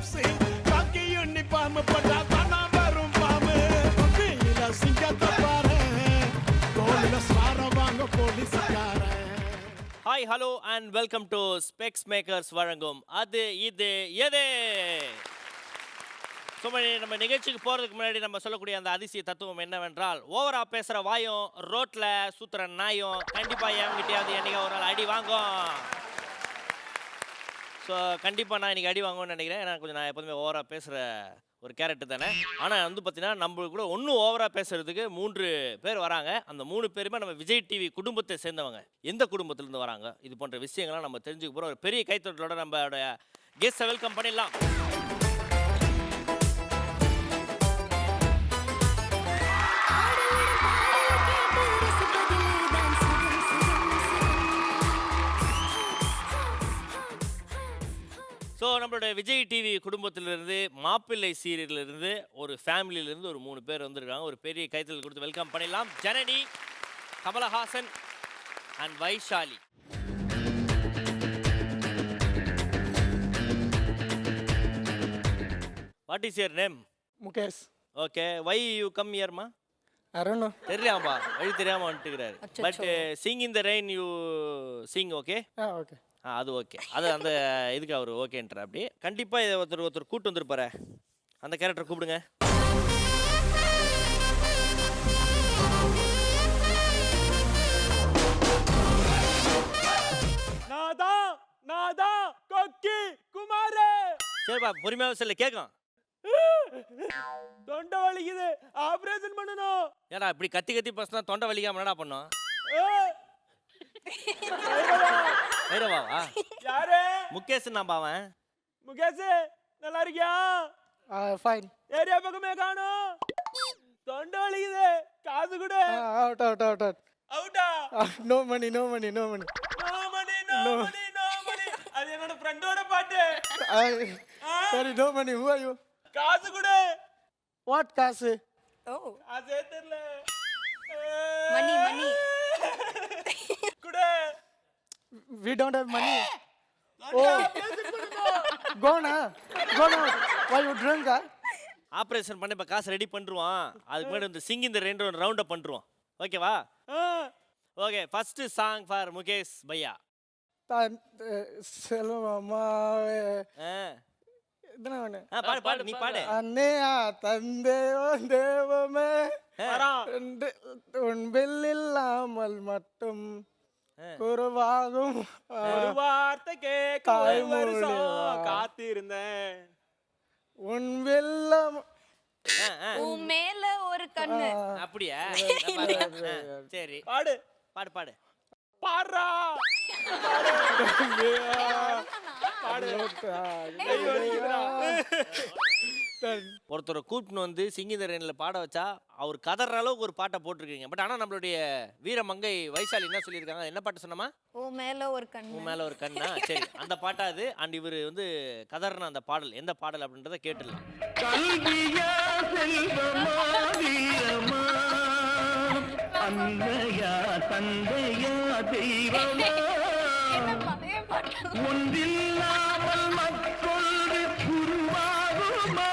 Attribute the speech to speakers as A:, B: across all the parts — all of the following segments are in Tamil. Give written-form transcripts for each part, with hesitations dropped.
A: கேப்ஸ் காக்கி யூனிஃபார்ம் போட்டா தானா வரும் பாம்பு கொக்கையில சிங்கத்தை பாரு தோல்ல சார வாங்க போலீஸ்காரன்.
B: Hi hello and welcome to specs makers வழங்கும் அது இது எது. நம்ம நிகழ்ச்சிக்கு போகிறதுக்கு முன்னாடி நம்ம சொல்லக்கூடிய அந்த அதிசய தத்துவம் என்னவென்றால், ஓவரா பேசுகிற வாயும் ரோட்டில் சுற்றுற நாயும் கண்டிப்பாக என்கிட்டயாவது என்னைக்கா ஒரு நாள் அடி வாங்கும். ஸோ கண்டிப்பாக நான் இன்றைக்கி அடி வாங்குவேன்னு நினைக்கிறேன். ஏன்னா கொஞ்சம் நான் எப்போதுமே ஓவராக பேசுகிற ஒரு கேரக்டர் தானே. ஆனால் வந்து பார்த்தீங்கன்னா நம்மளுக்கு கூட ஒன்றும் ஓவராக பேசுகிறதுக்கு 3 பேர் வராங்க. அந்த 3 பேருமே நம்ம விஜய் டிவி குடும்பத்தை சேர்ந்தவங்க. எந்த குடும்பத்திலேருந்து வராங்க, இது போன்ற விஷயங்கள்லாம் நம்ம தெரிஞ்சுக்க போகிறோம். ஒரு பெரிய கைத்தட்டலோட நம்மளோட கெஸ்ட்டை வெல்கம் பண்ணிடலாம். ஸோ நம்மளோட விஜய் டிவி குடும்பத்திலிருந்து, மாப்பிள்ளை சீரியலிருந்து, ஒரு ஃபேமிலியிலேருந்து ஒரு 3 பேர் வந்திருக்காங்க. ஒரு பெரிய கைத்தல் கொடுத்து வெல்கம் பண்ணிடலாம். Janani, Kamal Haasan and Vaishali. What is your name?
C: Mukesh.
B: Okay, why you come ஹியர்மா?
C: I don't know.
B: தெரியாமா, வழி தெரியாமல் வந்துட்டுக்கிறாரு. But sing in the rain you sing. Okay
C: okay.
B: அது ஓகே. அது அந்த இதுக்கு அவர் ஓகேன்ற. அப்படி கண்டிப்பாக இதை ஒருத்தர் கூட்டு வந்துருப்பாரு. அந்த கேரக்டர் கூப்பிடுங்க.
C: நாதா கொக்கி குமாரே.
B: சரிப்பா, பொறுமையாக சொல்ல கேட்கும்.
C: தொண்டை வலிக்குது, ஆபரேஷன் பண்ணணும்.
B: ஏடா இப்படி கத்தி கத்தி பசங்க தொண்டை வலிக்காம என்னடா பண்ணோம்? வைரவாவா?
C: யாரு?
B: முகேஷ் நான் பாவன்.
C: முகேஷ் நல்லா இருக்கியா? ஃபைன். ஏரியா பக்கமே காணோம். தொண்டை வலிக்குது, காசு கொடு. Out out out out. அவுட்டா? No money no money no money no money no money no money. அது என்னோட ஃப்ரெண்டோட பாட்டு. சரி, no money. Who are you? காசு கொடு. வாட் காசு?
D: ஓ,
C: அதே தெரியல.
D: மணி மணி
C: குடு. We don't have money. Oh, go now. Why you drunk?
B: Operation பண்ண இப்போ காசு ரெடி பண்ணுருவான். அதுக்கு முன்னாடி இந்த சிங் இந்த 2 ரவுண்டை பண்ணுருவோம். ஓகேவா? Okay, first song for Mukesh பையா.
C: செல்வமா
B: பாடு பாடு, நீ பாடு.
C: அன்னையா தந்தேவோ தேவமே உன் இல்லாமல் மட்டும் குருவாகும்
E: ஒரு வார்த்தை கேட்க ஒரு வருஷம் காத்திருந்தேன்.
C: உன் வெல்லம்
D: உன் மேல ஒரு கண்ணு.
B: அப்படியா? சரி,
E: பாடு
B: பாடு பாடு
E: பாடுறா.
B: ஒருத்தரை கூப்பிட்டு வந்து சிங்கித ரெயினில் பாட வச்சா அவர் கதற அளவுக்கு ஒரு பாட்டை போட்டிருக்கீங்க. பட் ஆனால் நம்மளுடைய வீரமங்கை வைசாலி என்ன சொல்லியிருக்காங்க? என்ன பாட்டு சொன்னமா?
D: உன் மேல ஒரு கண்ணு.
B: உன் மேலே ஒரு கண்ணா? சரி, அந்த பாட்டா அது. அண்ட் இவர் வந்து கதறின அந்த பாடல் எந்த பாடல் அப்படின்றத கேட்டுடலாம்.
A: கல்வியா செல்வமா வீரமா அன்னையா தந்தையா தெய்வமா ஒன்றில்லாமல் மற்றொன்று உருவாகுமா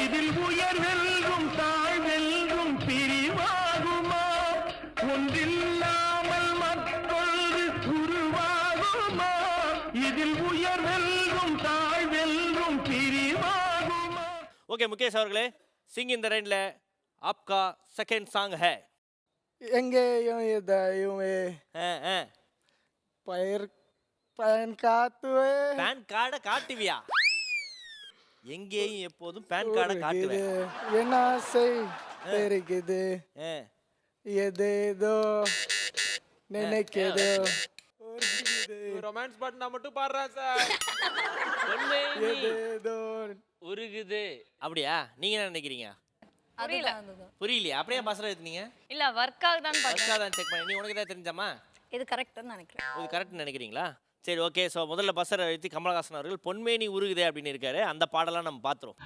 A: இதில் உயர்வெல்கும் தாழ்வெல்கும் பிரிவாகுமா ஒன்றில்லாமல் மற்றொன்று உருவாகுமா இதில் உயர்வெல்கும் தாழ்வெல்கும் பிரிவாகுமா.
B: ஓகே முகேஷ் அவர்களே, சிங் இந்த ரெயினில் आपका सेकंड सॉन्ग है.
C: எங்கேயும் இதையுமே பயிர் பயன் காத்துவே.
B: பேன் கார்டை காட்டுவியா? எங்கேயும் எப்போதும் பேன் கார்டை காட்டுவேன்.
C: என்ன செய் தெரிக்குது எதேதோ நினைக்குதோ
E: ரொமான்ஸ் பாட்டு நான் மட்டும் பாடுறேன் சார்.
C: எதேதோ
B: உருகுது. அப்படியா? நீங்க என்ன நினைக்கிறீங்க?
D: புரியல.
B: புரியலையா? அப்படியே பஸ்ல ஏத்துனீங்க?
D: இல்ல வர்க்காக தான்
B: பஸ்ஸா தான் செக் பண்ணி. நீ உனக்கு ஏதாவது தெரிஞ்சாமா?
D: இது கரெக்ட்னு நினைக்கிறேன்.
B: இது கரெக்ட்னு நினைக்கிறீங்களா? சரி, ஓகே. ஸோ முதல்ல பஸ்ஸரை எழுத்தி கமலஹாசன் அவர்கள் பொன்மேனி உருகுதே அப்படின்னு இருக்காரு. அந்த பாடலாம் நம்ம பார்த்துருவோம்.